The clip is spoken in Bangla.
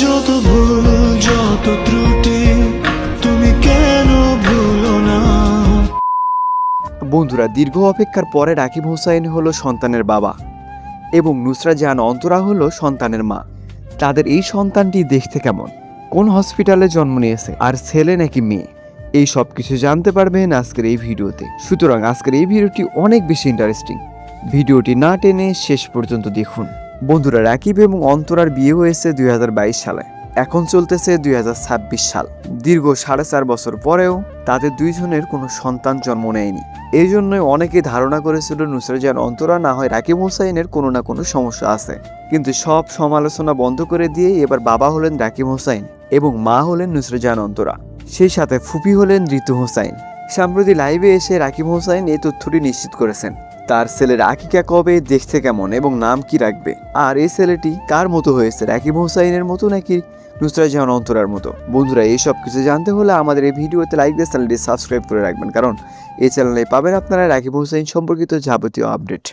যত ভুল যত ত্রুটি তুমি কেন ভুলো না। বন্ধুরা, দীর্ঘ অপেক্ষার পরে রাকিব হোসাইন হলো সন্তানের বাবা এবং নুসরাত জাহান অন্তরা হলো সন্তানের মা। তাদের এই সন্তানটি দেখতে কেমন, কোন হসপিটালে জন্ম নিয়েছে, আর ছেলে নাকি মেয়ে, এই সব কিছু জানতে পারবেন আজকের এই ভিডিওতে। সুতরাং আজকের এই ভিডিওটি অনেক বেশি ইন্টারেস্টিং, ভিডিওটি না টেনে শেষ পর্যন্ত দেখুন। বন্ধুরা, রাকিব এবং অন্তরার বিয়ে হয়েছে 2022 সালে, এখন চলতেছে 2026 সাল। দীর্ঘ 4.5 বছর পরেও তাদের দুইজনের কোনো সন্তান জন্ম নেয়নি। এই জন্যই অনেকে ধারণা করেছিল নুসরাত জাহান অন্তরা না হয় রাকিব হোসাইনের কোনো না কোনো সমস্যা আছে। কিন্তু সব সমালোচনা বন্ধ করে দিয়ে এবার বাবা হলেন রাকিব হোসাইন এবং মা হলেন নুসরাত জাহান অন্তরা, সেই সাথে ফুপি হলেন ঋতু হোসাইন। সম্প্রতি লাইভে এসে রাকিব হোসাইন এই তথ্যটি নিশ্চিত করেছেন। তার ছেলের আকিকা কবে, দেখতে কেমন এবং নাম কি রাখবে, আর এই ছেলেটি কার মতো হয়েছে, রাকিব হোসাইনের মতো নাকি নুসরাত জাহান অন্তরার মতো। বন্ধুরা, এই সব কিছু জানতে হলে আমাদের এই ভিডিওতে লাইক দিয়ে চ্যানেলটি সাবস্ক্রাইব করে রাখবেন, কারণ এই চ্যানেলে পাবেন আপনারা রাকিব হোসাইন সম্পর্কিত যাবতীয় আপডেট।